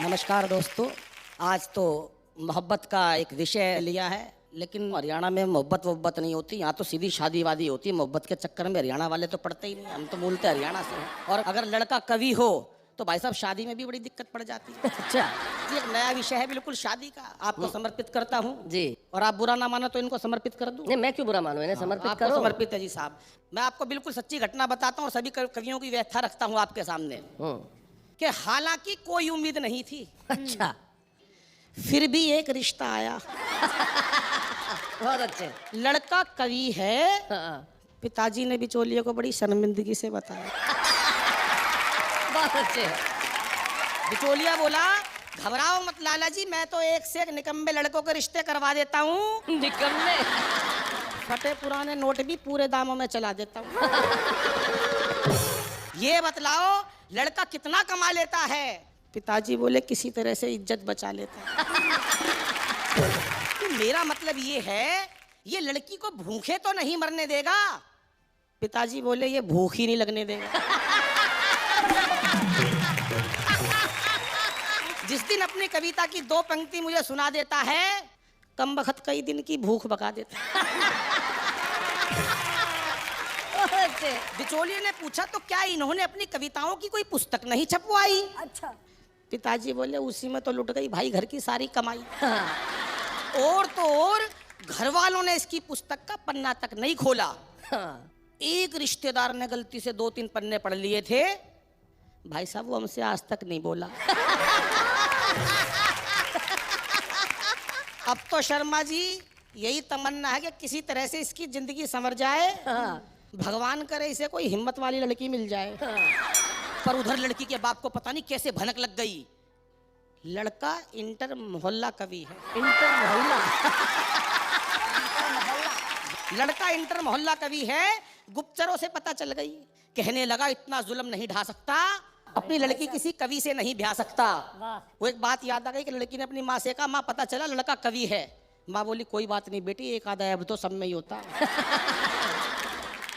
नमस्कार दोस्तों। आज तो मोहब्बत का एक विषय लिया है, लेकिन हरियाणा में मोहब्बत नहीं होती। यहाँ तो सीधी शादी वादी होती है। मोहब्बत के चक्कर में हरियाणा वाले तो पड़ते ही नहीं। हम तो बोलते हरियाणा से हैं। और अगर लड़का कवि हो तो भाई साहब शादी में भी बड़ी दिक्कत पड़ जाती है। अच्छा ये एक नया विषय है बिल्कुल शादी का। आपको समर्पित करता हूँ जी। और आप बुरा ना मानो तो इनको समर्पित कर दूँ। नहीं, मैं क्यों बुरा मानूं, इन्हें समर्पित आपको करो। समर्पित है जी साहब। मैं आपको बिल्कुल सच्ची घटना बताता हूँ और सभी कवियों की व्याख्या रखता हूँ आपके सामने कि हालांकि कोई उम्मीद नहीं थी, अच्छा, फिर भी एक रिश्ता आया। बहुत अच्छे। लड़का कवि है। हाँ, पिताजी ने बिचौलिए को बड़ी शर्मिंदगी से बताया। बहुत अच्छे। बिचौलिया बोला, घबराओ मत लाला जी, मैं तो एक से एक निकम्मे लड़कों के रिश्ते करवा देता हूँ। निकम्मे। फटे पुराने नोट भी पूरे दामों में चला देता हूँ। ये बतलाओ लड़का कितना कमा लेता है? पिताजी बोले, किसी तरह से इज्जत बचा लेता है। तो मेरा मतलब ये है, ये लड़की को भूखे तो नहीं मरने देगा। पिताजी बोले, ये भूख ही नहीं लगने देगा। जिस दिन अपनी कविता की 2 पंक्ति मुझे सुना देता है, कम बखत कई दिन की भूख भगा देता है। बिचौलिए ने पूछा, तो क्या इन्होंने अपनी कविताओं की कोई पुस्तक नहीं छपवाई? अच्छा। पिताजी बोले, उसी में तो लुट गई भाई घर की सारी कमाई। हाँ। और तो और घर वालों ने इसकी पुस्तक का पन्ना तक नहीं खोला। हाँ। एक रिश्तेदार ने गलती से 2-3 पन्ने पढ़ लिए थे। भाई साहब वो हमसे आज तक नहीं बोला। अब तो शर्मा जी यही तमन्ना है कि किसी तरह से इसकी जिंदगी संवर जाए। हाँ। भगवान करे इसे कोई हिम्मत वाली लड़की मिल जाए। हाँ। पर उधर लड़की के बाप को पता नहीं कैसे भनक लग गई। लड़का इंटर मोहल्ला कवि है। इंटर मोहल्ला। लड़का इंटर मोहल्ला कवि है। गुप्तचरों से पता चल गई। कहने लगा, इतना जुल्म नहीं ढा सकता, अपनी लड़की किसी कवि से नहीं ब्याह सकता। वो एक बात याद आ गई कि लड़की ने अपनी माँ से कहा, माँ पता चला लड़का कवि है। माँ बोली, कोई बात नहीं बेटी, एक आधा ऐब तो सब में ही होता है।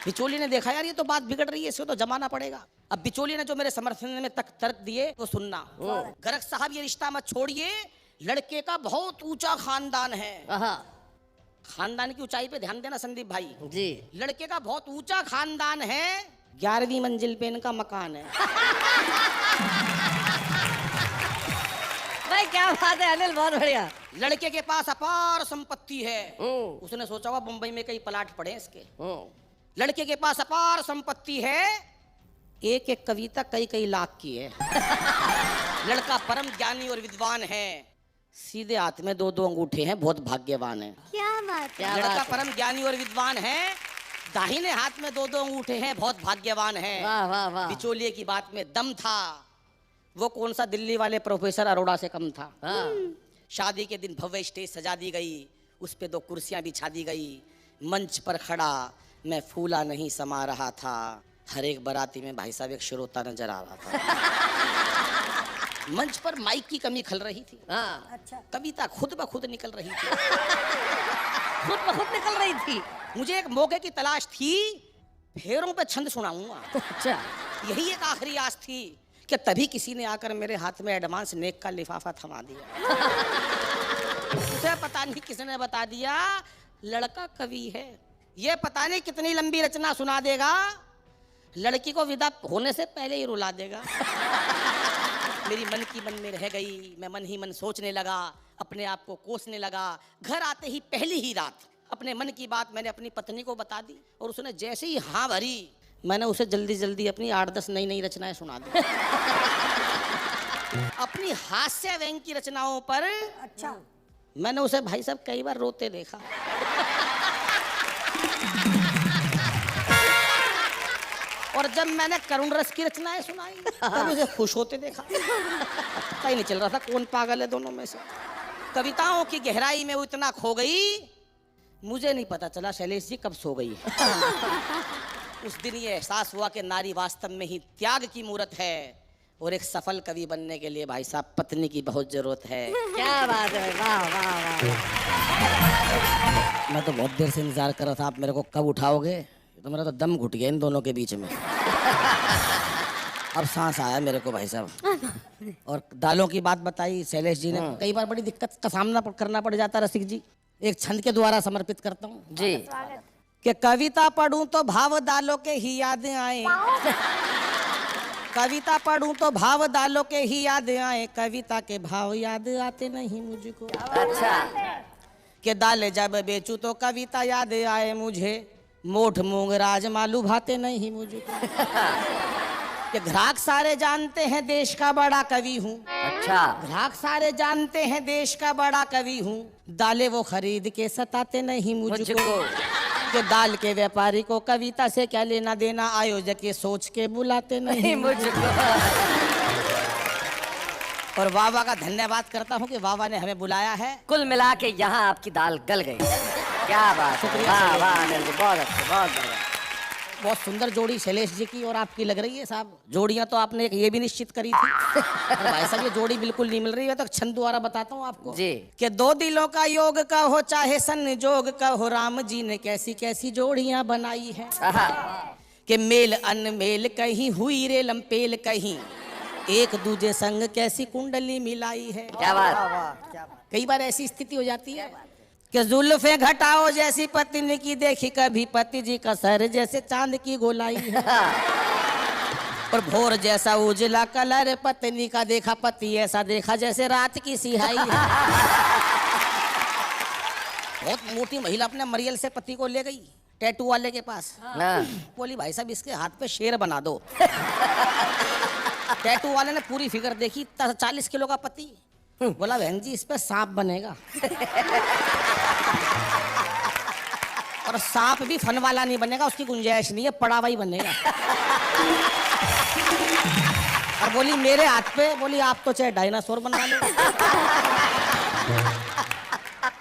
बिचौली ने देखा, यार ये तो बात बिगड़ रही है, इसको तो जमाना पड़ेगा। अब बिचौली ने जो मेरे समर्थन में तर्क दिए वो सुनना। गरक साहब ये रिश्ता मत छोड़िए, लड़के का बहुत ऊंचा खानदान है। खानदान की ऊंचाई पे ध्यान देना संदीप भाई जी। लड़के का बहुत ऊंचा खानदान है। 11वीं मंजिल पे इनका मकान है। भाई क्या बात है अनिल, बहुत बढ़िया। लड़के के पास अपार संपत्ति है। उसने सोचा होगा मुंबई में कई प्लाट पड़े इसके। लड़के के पास अपार संपत्ति है। एक एक कविता कई कई लाख की है। लड़का परम ज्ञानी और विद्वान है। सीधे हाथ में 2-2 अंगूठे हैं, बहुत भाग्यवान है। क्या बात है। लड़का परम ज्ञानी और विद्वान है। दाहिने हाथ में 2-2 अंगूठे हैं, बहुत भाग्यवान है। वाह वाह वाह। बिचौलिए की बात में दम था। वो कौन सा दिल्ली वाले प्रोफेसर अरोड़ा से कम था। शादी के दिन भव्य स्टेज सजा दी गई, उस पे 2 कुर्सियां बिछा दी गई। मंच पर खड़ा मैं फूला नहीं समा रहा था। हर एक बाराती में भाई साहब एक श्रोता नजर आ रहा था। मंच पर माइक की कमी खल रही थी। अच्छा। कविता खुद ब खुद निकल रही थी। खुद ब खुद निकल रही थी। मुझे एक मौके की तलाश थी, फेरों पे छंद सुनाऊंगा। अच्छा। यही एक आखिरी आस थी कि तभी किसी ने आकर मेरे हाथ में एडवांस नेक का लिफाफा थमा दिया। उसे पता नहीं किसने बता दिया लड़का कवि है। ये पता नहीं कितनी लंबी रचना सुना देगा, लड़की को विदा होने से पहले ही रुला देगा। मेरी मन की मन में रह गई, मैं मन ही मन सोचने लगा, अपने आप को कोसने लगा। घर आते ही पहली ही रात अपने मन की बात मैंने अपनी पत्नी को बता दी और उसने जैसे ही हाँ भरी, मैंने उसे जल्दी जल्दी अपनी 8-10 नई रचनाएं सुना दी। अपनी हास्य व्यंग की रचनाओं पर। अच्छा। मैंने उसे भाई साहब कई बार रोते देखा। और जब मैंने करुण रस की रचनाएं सुनाई तब उसे खुश होते देखा। पता ही नहीं चल रहा था कौन पागल है दोनों में से। कविताओं की गहराई में वो इतना खो गई, मुझे नहीं पता चला शैलेश जी कब सो गई। उस दिन ये एहसास हुआ कि नारी वास्तव में ही त्याग की मूरत है और एक सफल कवि बनने के लिए भाई साहब पत्नी की बहुत जरूरत है। क्या बात है, वाह वाह वाह। मैं तो बहुत देर से इंतजार कर रहा था, आप मेरे को कब उठाओगे। तो मेरा तो दम घुट गया इन दोनों के बीच में। अब सांस आया मेरे को भाई साहब। और दालों की बात बताई शैलेश जी ने। कई बार बड़ी दिक्कत का सामना करना पड़ जाता है रसिक जी। एक छंद के द्वारा समर्पित करता हूँ जी। कि कविता पढ़ूं तो भाव दालों के ही याद आए, कविता पढ़ूं तो भाव दालों के ही याद आए, कविता के भाव याद आते नहीं मुझको। अच्छा। कि दाल जब बेचूं तो कविता याद आए मुझे, मोठ मूंग राजमा लुभाते नहीं मुझको। कि ग्राहक सारे जानते हैं देश का बड़ा कवि हूँ, अच्छा। ग्राहक सारे जानते हैं देश का बड़ा कवि हूँ, दालें वो खरीद के सताते नहीं मुझको। कि दाल के व्यापारी को कविता से क्या लेना देना, आयोजक ये सोच के बुलाते नहीं मुझको। और वावा का धन्यवाद करता हूँ कि वावा ने हमें बुलाया है। कुल मिला के यहाँ आपकी दाल गल गई। क्या बात है, वाह वाह अनिल जी, बहुत अच्छे, बहुत बढ़िया। बहुत सुंदर जोड़ी शैलेश जी की और आपकी लग रही है साहब। जोड़ियां तो आपने एक ये भी निश्चित करी थी और भाई साहब ये जोड़ी बिल्कुल नहीं मिल रही है, तो छंद द्वारा बताता हूँ आपको जी। कि दो दिलों का योग का हो चाहे संजोग का हो, राम जी ने कैसी कैसी जोड़ियां बनाई है। कि मेल अनमेल कहीं हुई रे लंपेल कहीं, एक दूजे संग कैसी कुंडली मिलाई है। क्या बात। कई बार ऐसी स्थिति हो जाती है कि जुल्फे घटाओ जैसी पत्नी की देखी कभी पति जी का सर जैसे चांद की गोलाई है। और भोर जैसा उजला कलर पत्नी का देखा, पति ऐसा देखा जैसे रात की सिहाई है। बहुत मोटी महिला अपने मरियल से पति को ले गई टैटू वाले के पास। बोली भाई साहब इसके हाथ पे शेर बना दो। टैटू वाले ने पूरी फिगर देखी, 40 किलो का पति। बोला बहन जी इस पे सांप बनेगा। और सांप भी फन वाला नहीं बनेगा, उसकी गुंजाइश नहीं है, पड़ा हुआ ही बनेगा। और बोली मेरे हाथ पे, बोली आप तो चाहे डायनासोर बनवा लो।